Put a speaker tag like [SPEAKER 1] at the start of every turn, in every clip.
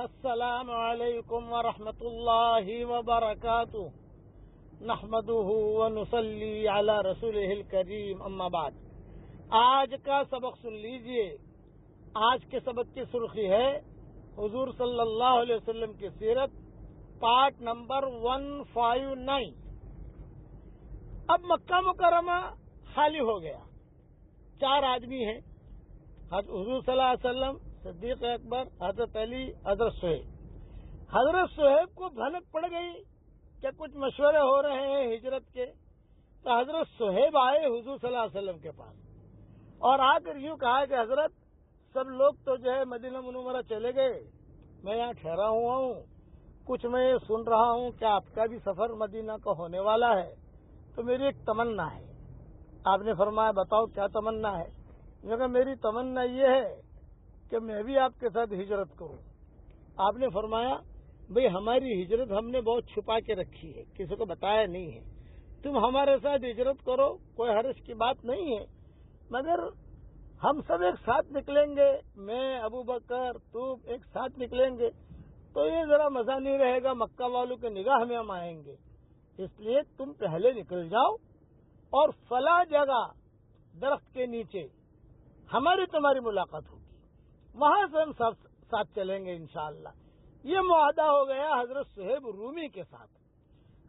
[SPEAKER 1] السلام علیکم ورحمۃ اللہ وبرکاتہ نحمده ونصلی علی رسولہ الکریم اما بعد۔ آج کا سبق سن لیجئے۔ آج کے سبق کی سرخی ہے حضور صلی اللہ علیہ وسلم کی سیرت، پارٹ نمبر 159۔ اب مکہ مکرمہ خالی ہو گیا، 4 آدمی ہیں، حضور صلی اللہ علیہ وسلم، صدیق اکبر، حضرت علی، حضرت صہیب۔ حضرت صہیب کو بھنک پڑ گئی کہ کچھ مشورے ہو رہے ہیں ہجرت کے، تو حضرت صہیب آئے حضور صلی اللہ علیہ وسلم کے پاس اور آ کر یوں کہا کہ حضرت سب لوگ تو جو ہے مدینہ منورہ چلے گئے، میں یہاں ٹھہرا ہوا ہوں، کچھ میں یہ سن رہا ہوں کہ آپ کا بھی سفر مدینہ کا ہونے والا ہے، تو میری ایک تمنا ہے۔ آپ نے فرمایا بتاؤ کیا تمنا ہے؟ میں کہا میری تمنا یہ ہے کہ میں بھی آپ کے ساتھ ہجرت کروں۔ آپ نے فرمایا بھئی ہماری ہجرت ہم نے بہت چھپا کے رکھی ہے، کسی کو بتایا نہیں ہے، تم ہمارے ساتھ ہجرت کرو، کوئی حرج کی بات نہیں ہے، مگر ہم سب ایک ساتھ نکلیں گے، میں، ابو بکر، تو ایک ساتھ نکلیں گے تو یہ ذرا مزہ نہیں رہے گا، مکہ والوں کے نگاہ میں ہم آئیں گے، اس لیے تم پہلے نکل جاؤ اور فلاں جگہ درخت کے نیچے ہماری تمہاری ملاقات ہوگی، وہاں سے ہم سب ساتھ چلیں گے انشاءاللہ۔ یہ معاہدہ ہو گیا حضرت صہیب رومی کے ساتھ۔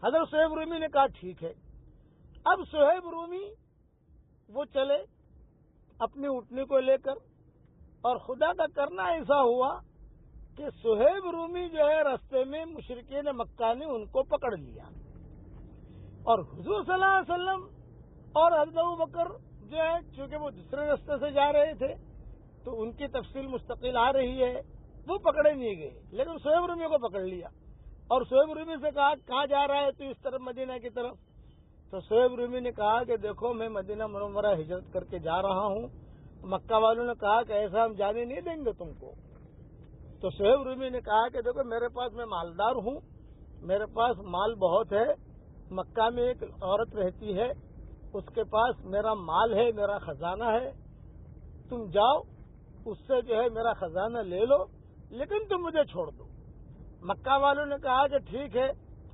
[SPEAKER 1] حضرت صہیب رومی نے کہا ٹھیک ہے۔ اب صہیب رومی وہ چلے اپنی اٹھنی کو لے کر، اور خدا کا کرنا ایسا ہوا کہ صہیب رومی جو ہے راستے میں مشرکین مکہ نے ان کو پکڑ لیا، اور حضور صلی اللہ علیہ وسلم اور حضرت ابوبکر جو ہے چونکہ وہ دوسرے راستے سے جا رہے تھے تو ان کی تفصیل مستقل آ رہی ہے، وہ پکڑے نہیں گئے، لیکن صہیب رومی کو پکڑ لیا اور صہیب رومی سے کہا کہاں جا رہا ہے تو اس طرف مدینہ کی طرف۔ تو صہیب رومی نے کہا کہ دیکھو میں مدینہ منورہ ہجرت کر کے جا رہا ہوں۔ مکہ والوں نے کہا کہ ایسا ہم جانے نہیں دیں گے تم کو۔ تو صہیب رومی نے کہا کہ دیکھو میرے پاس میں مالدار ہوں، میرے پاس مال بہت ہے، مکہ میں ایک عورت رہتی ہے، اس کے پاس میرا مال ہے، میرا خزانہ ہے، تم جاؤ اس سے جو ہے میرا خزانہ لے لو، لیکن تم مجھے چھوڑ دو۔ مکہ والوں نے کہا کہ ٹھیک ہے،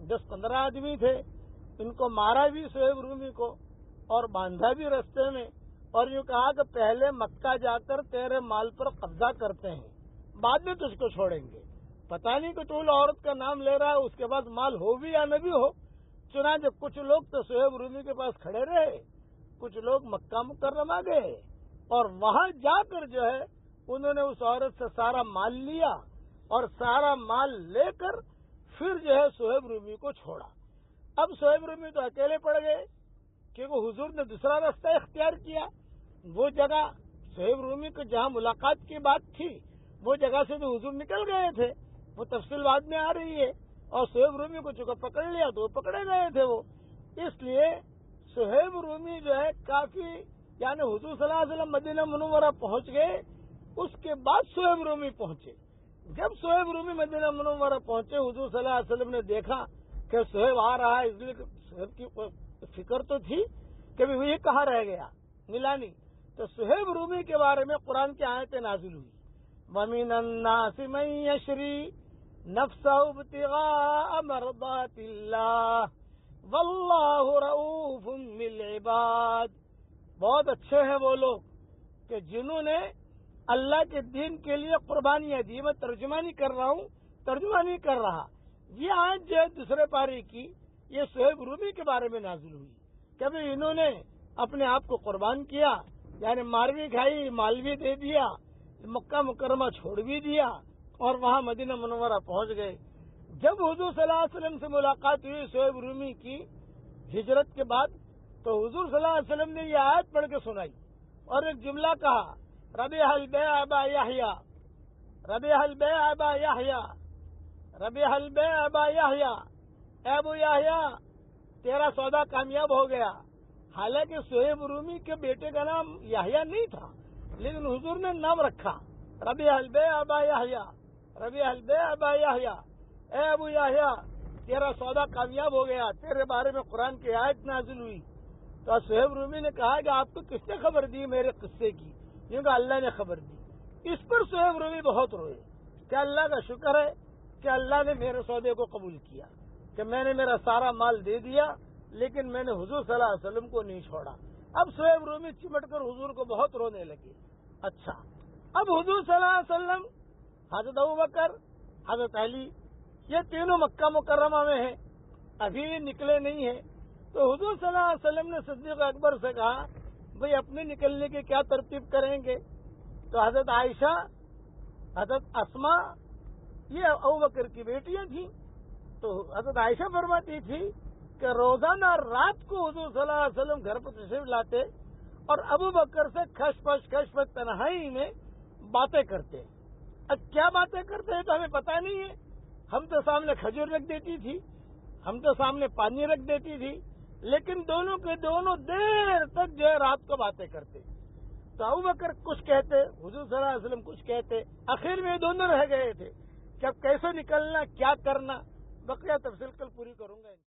[SPEAKER 1] 10-15 آدمی تھے، ان کو مارا بھی صہیب رومی کو اور باندھا بھی رستے میں، اور یوں کہا کہ پہلے مکہ جا کر تیرے مال پر قبضہ کرتے ہیں، بعد میں تجھ کو چھوڑیں گے۔ پتہ نہیں کہ تو عورت کا نام لے رہا ہے، اس کے پاس مال ہو بھی یا نہ بھی ہو۔ چنانچہ کچھ لوگ تو صہیب رومی کے پاس کھڑے رہے، کچھ لوگ مکہ مکرمہ گئے، اور وہاں جا کر جو ہے انہوں نے اس عورت سے سارا مال لیا، اور سارا مال لے کر پھر جو ہے صہیب رومی کو چھوڑا۔ اب صہیب رومی تو اکیلے پڑ گئے کیونکہ حضور نے دوسرا راستہ اختیار کیا۔ وہ جگہ صہیب رومی کو جہاں ملاقات کی بات تھی وہ جگہ سے تو حضور نکل گئے تھے، وہ تفصیل بعد میں آ رہی ہے، اور صہیب رومی کو چونکہ پکڑ لیا تو وہ پکڑے گئے تھے وہ، اس لیے صہیب رومی جو ہے کافی، یعنی حضور صلی اللہ علیہ وسلم مدینہ منورہ پہنچ گئے، اس کے بعد صہیب رومی پہنچے۔ جب صہیب رومی مدینہ منورہ پہنچے، حضور صلی اللہ علیہ وسلم نے دیکھا کہ صہیب آ رہا ہے، اس لیے صہیب کی فکر تو تھی کہ یہ کہاں رہ گیا، ملا نہیں، تو صہیب رومی کے بارے میں قرآن کی آیتیں نازل ہوئی، وَمِنَ النَّاسِ مَن يَشْرِي نَفْسَهُ ابْتِغَاءَ مَرْضَاتِ اللَّهِ وَاللَّهُ رَءُوفٌ بِالْعِبَادِ۔ بہت اچھے ہیں وہ لوگ کہ جنہوں نے اللہ کے دین کے لیے قربانیاں دی۔ میں ترجمانی کر رہا ہوں، ترجمہ نہیں کر رہا۔ یہ آیت جو ہے دوسرے پارے کی، یہ صہیب رومی کے بارے میں نازل ہوئی کہ بھی انہوں نے اپنے آپ کو قربان کیا، یعنی مار بھی کھائی، مال بھی دے دیا، مکہ مکرمہ چھوڑ بھی دیا، اور وہاں مدینہ منورہ پہنچ گئے۔ جب حضور صلی اللہ علیہ وسلم سے ملاقات ہوئی صہیب رومی کی ہجرت کے بعد، تو حضور صلی اللہ علیہ وسلم نے یہ آیت پڑھ کے سنائی اور ایک جملہ کہا، ربیح البیع ابا یحییٰ، ربیح البیع ابا یحییٰ، ربیح البیع ابا یحییٰ، اے ابو یحییٰ تیرا سودا کامیاب ہو گیا۔ حالانکہ صہیب رومی کے بیٹے کا نام یحییٰ نہیں تھا، لیکن حضور نے نام رکھا ربیح البیع ابا یحییٰ، ربیح البیع ابا یحییٰ، اے ابو یحییٰ تیرا سودا کامیاب ہو گیا، تیرے بارے میں قرآن کی آیت نازل ہوئی۔ تو صہیب رومی نے کہا کہ آپ کو کس نے خبر دی میرے قصے کی؟ کیونکہ اللہ نے خبر دی۔ اس پر صہیب رومی بہت روئے کہ اللہ کا شکر ہے کہ اللہ نے میرے سودے کو قبول کیا کہ میں نے میرا سارا مال دے دیا لیکن میں نے حضور صلی اللہ علیہ وسلم کو نہیں چھوڑا. اب صہیب رومی چمٹ کر حضور کو بہت رونے لگے. اچھا اب حضور صلی اللہ علیہ وسلم، حضرت ابوبکر، حضرت علی، یہ تینوں مکہ مکرمہ میں ہیں، ابھی نکلے نہیں ہیں. تو حضور صلی اللہ علیہ وسلم نے صدیق اکبر سے کہا بھئی اپنے نکلنے کی کیا ترتیب کریں گے؟ تو حضرت عائشہ، حضرت اسما، یہ ابوبکر کی بیٹیاں تھیں. تو حضرت عائشہ فرماتی تھی کہ روزانہ رات کو حضور صلی اللہ علیہ وسلم گھر پر تشریف لاتے اور ابوبکر سے کھش پش تنہائی میں باتیں کرتے. اب کیا باتیں کرتے ہیں تو ہمیں پتہ نہیں ہے. ہم تو سامنے کھجور رکھ دیتی تھی، ہم تو سامنے پانی رکھ دیتی تھی، لیکن دونوں کے دونوں دیر تک جو ہے رات کو باتیں کرتے. تو ابوبکر کچھ کہتے، حضور صلی اللہ علیہ وسلم کچھ کہتے. آخر میں یہ دونوں رہ گئے تھے کہ اب کیسے نکلنا، کیا کرنا. بقیہ تفصیل کل پوری کروں گا.